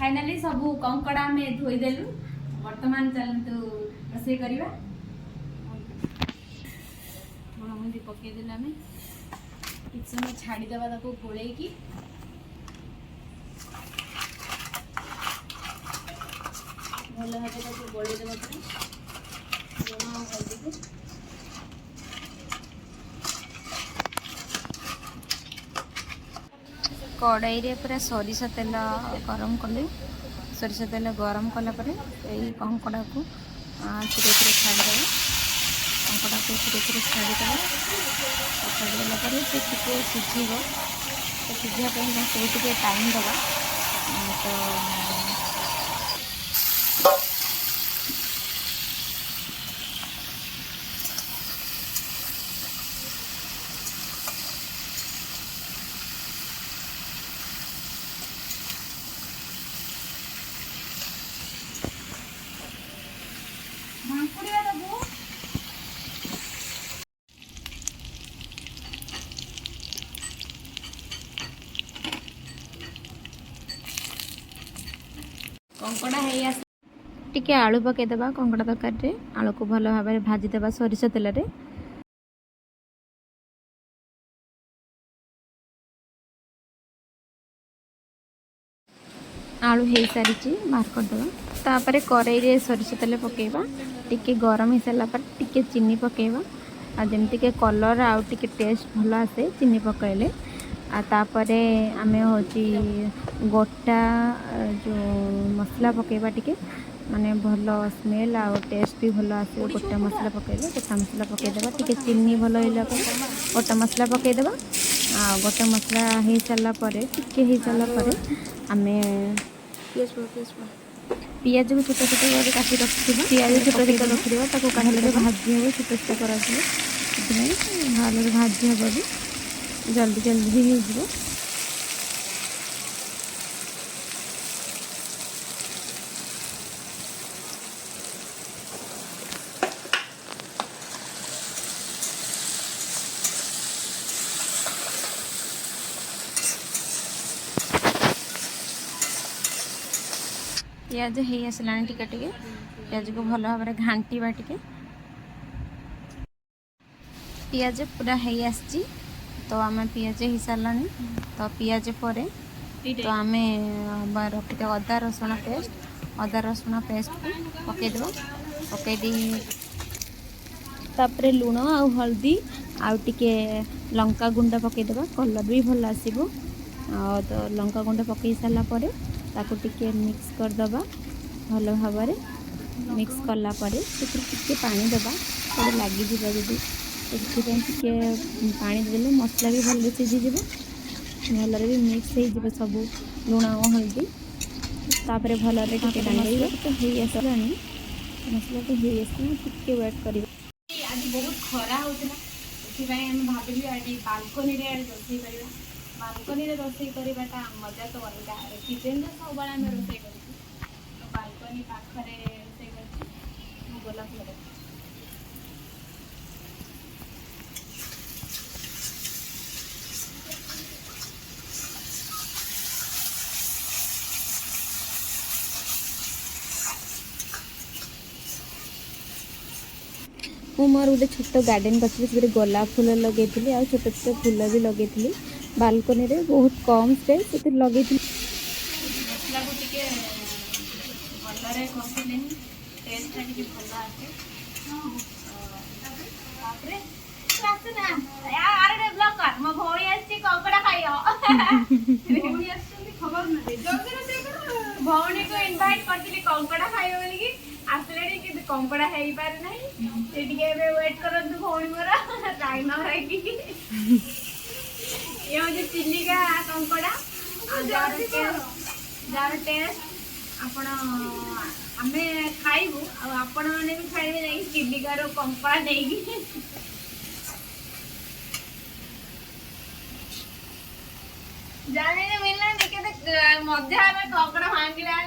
finally सब कंकड़ा में धोईदेलु वर्तमान चलतु रोषे करवा लुण हल्दी पकईदेलु आम कि समय छाड़ीदेवा गोल भल भाव गोलैदेवा लुण और हल्दी को कड़ाई रे पूरा सरिष तेल गरम कले सरिष तेल गरम कलापर यही कंकड़ा को धीरे धीरे छाड़ीदे कंकड़ा को धीरे धीरे छाड़ीदे छाड़देला से टे सीझ सीझापी से टाइम दवा तो कंकड़ा है टिके आलू पकईदेवा कंकड़ा तरकारी आलू को भल भाव में भाजीदेवा सरिष तेल रे आलू हो सारी बाहर करदे तापर कड़ाई रे सरिष तेल पकईवा टिके गरम हो सारा पर टिके चीनी पकईवा आ जमती के कलर आउ टिके टेस्ट भल आसे चीनी पकईले तापर आम हूँ गोटा जो मसला पकईवा टिके माने भल स्मेल आ टेस्ट भी भल आस गोटा मसला पकईले गोटा मसला पकईदेवा टिके चीनी भल गोटा मसला पकईदेवा आ गोटा मसला हो सारापर टिके हो सारापर आम पियाज को छोट छोट काटी रखी पियाज छोट छोट रखिदेवा कहले भाजी हे छोट छोट कर भले भाजी हे भी जल्दी जल्दी भी हो पियाज हो आसला टिके टिके पियाज को भल भाव में घांटा टिके पियाज पूरा हो आसी तो आम पियाज हो सारा तो पियाज पर तो आम रखी अदा रसुण पेस्ट को पकईदेव पकईदी तापर लुण आ हल्दी आउ टिके लंका गुंड पकईदेवा कलर भी भल आसो तो लंका गुंड पकई सारापर ताको टिके मिक्स करदबा भल भाव में मिक्स कलापर टिके पानी देवा थोड़े लगी जदि टिके पानी देले मसला भी भल सीझीज भल भी मिक्स हो सब लुण और हल्दी तापर भल टिके डाल तो हो आसला मसला तो हो आसला टिके वेट कर आज बहुत खरा होता भाविली आज बालकनी रोषे कर बालकनी रोषे करवाटा मजा तो अलग किचेन सब आम रोषे कर बालकनी पाखे रोषे कर गोलाप घर मोर गोटे छोट गार्डन कर गोलाप फूल लगे आ छोट छोट फूल भी लगे बालकनी रे बहुत कम स्पेस से लगे मसला को टिके भलरे कसिले टेस्ट टिके भल आसे तापरे आसे ना यार रे ब्लॉकर म भौणी आसी कंकड़ा खाइयो भौणी आसी खबर न दे जल्दी रोषे कर भौणी को इनवाइट करथिली कंकड़ा खाइयो बोली की आसले कि कंकड़ा है पारे नहीं से टिके वेट करंतु भौणी मोरा टाइम है कि ये हूँ चिलिका कंकड़ा जार टेस्ट आपण आम खाइबू आपण मैंने भी खाइबे नहीं चिलिकार कंकड़ा नहीं जाने मिलना देखते मजा आवे कंकड़ा भांगिला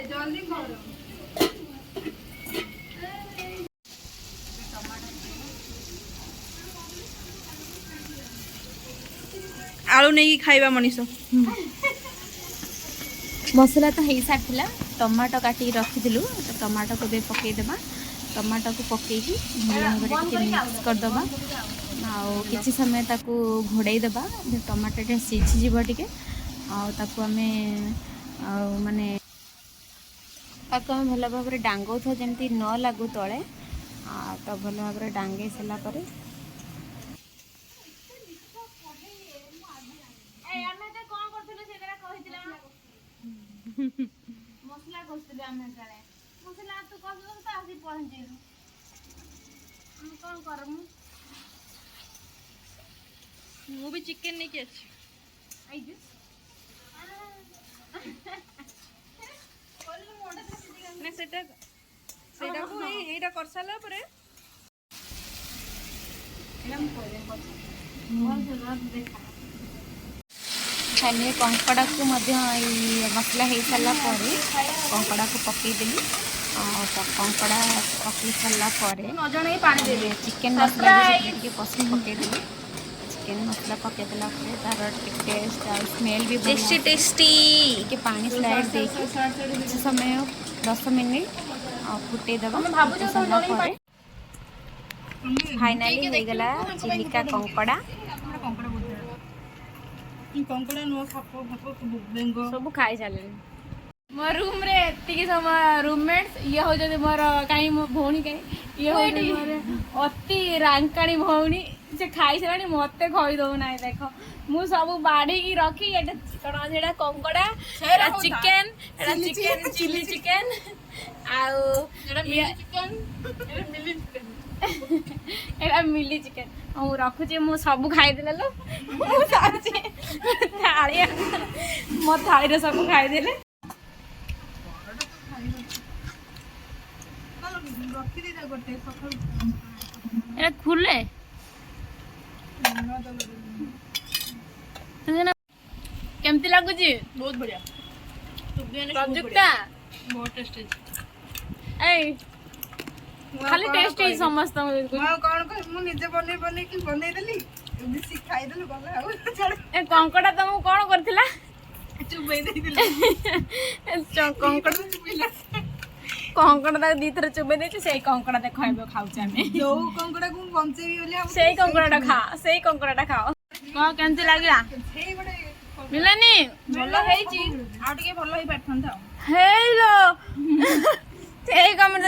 जल्दी करो आलू नहीं खाइबा मनीष मसला तो हो सारी टमाटो काटिक रखी टमाटो को भी पकईदे टमाटो को पकईकी भल भाव मिक्स करदे किसी समय ताकू घोड़े देबा टमाटो सीझीज टे आम माने भल भाव डांगौ जमी न लगू तले तो भल भाव डांगे सारापर मसला कस्तुले आमे काले मसला तू कसलो त आसी पहुंचेलु हम कोन करमु मु भी चिकन नहीं के अछि आई जे कोल्लु मोडा ना सेटा सेटा को एटा कर साला परे एलम कोले बहुत जरूरत देखा खाने कंकड़ा को मसला हो सारा कंकड़ा को पकईदेली कंकड़ा पकई सारापर चिकेन मसला पकईदेली चिकेन मसला पकईदेला तार टेस्ट स्मेल भी टेस्टी टेस्टी के पानी स्लाइड देखिए किसी समय 10 मिनिट फुटेदबा फाइनाली हो गला चिलिका कंकड़ा कंकड़ा नो सापो सापो बेंगो सब खाई सारे मो रूम रे एतिकी समय रूममेट्स ये हो जदि मोर काई मो भौणी काई ये हो जदि मोर अति रांकाणी भौणी से खाई सारानी मते खई दो ना देखो मु सब बाड़ी की रखी एटा कण जेडा कंकड़ा एटा चिकन चिली चिकन आउ एटा मिली चिकन एटा मिली चिकन मु रखुची मु सब खाई देले लो मु साची थाली मो थाली रे सब खाई देले एटा खुले केमती लागुची बहुत बढ़िया प्रजुक्ता बहुत टेस्टी ए खाली टेस्ट ही समस्त कौन मु निजे बने कि बने देली मिसी खाई देलु गला हो ए कंकड़ा तुम कौन करथिला चुबई देली कंकड़ा चुबईला कंकड़ा ता दी थर चुबई देछि सेई कंकड़ा दे खाइबो खाउछ आमे जो कंकड़ा को बंचेबी बोले हम सेई कंकड़ा खा सेई कंकड़ा खाओ को केमती लागिला सेई बडे मिलानी भलो हेची आ टिके भलो होई पाठन था हेलो सेई कमर